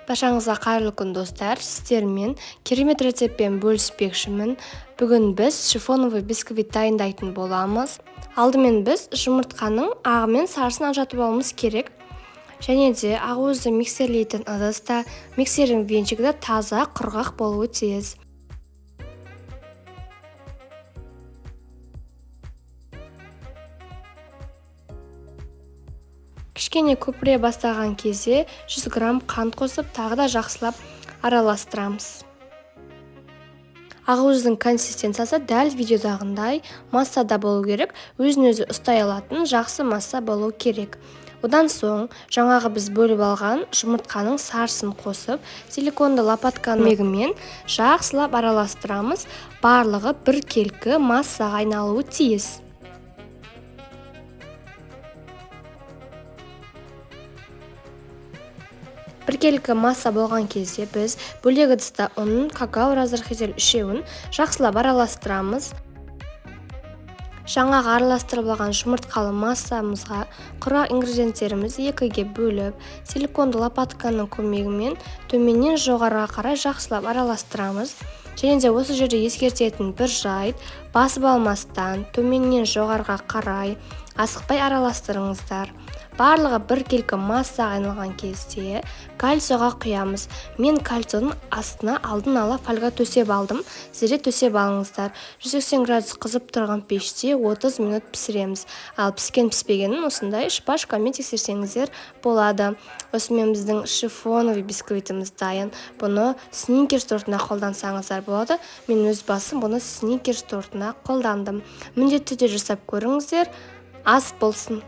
Баршаңызға қайырлы күн достар, сіздермен керемет рецептпен бөліспекшімін. Бүгін біз шифоновый бисквит дайындайтын боламыз. Алдымен біз жұмыртқаның ағы мен сарысын ажыратып алуымыз керек. Және де ақуызды миксерлейтін ыдыста миксердің венчигі таза, құрғақ болуы тиіс. Кішкене көпіре бастаған кезде 100 грамм қант қосып, тағы да жақсылап араластырамыз. Ақуыздың консистенциясы дәл видеодағындай массада болу керек, өзін-өзі ұстай алатын жақсы масса болу керек. Одан соң жаңағы біз бөліп алған жұмыртқаның сарысын қосып, силиконды лопатканың көмегімен жақсылап араластырамыз. Барлығы біркелкі массаға айналуы тиіс. Біркелкі масса болған кезде біз бөлек ыдыста ұнын, какао разрыхитель үшеуін жақсылап араластырамыз. Жаңағы араластырып алған жұмыртқалы массамызға құрғақ ингредиенттерімізді екіге бөліп, силиконды лопатканың көмегімен төменнен жоғарыға қарай жақсылап араластырамыз. Және де осы жерде ескертетін бір жайт, басып алмастан төменнен жоғарыға қарай асықпай араластырыңыздар. Барлығы біркелкі массаға айналған кезде кальцияға құямыз. Мен кальцияның астына алдын ала фольга төсеп алдым. Сіздер төсеп алыңыздар. 180 градус қызып тұрған пеште 30 минут пісіреміз. Ал піскен-піспегенін осындай шпажкамен тексерсеңіздер болады. Осымен біздің шифоновый бисквитіміз дайын. Бұны сникерс тортына қолдансаңыздар болады. Мен өз басым бұны сникерс тортына қолдандым. Міндетті түрде жасап көріңіздер. Ас болсын.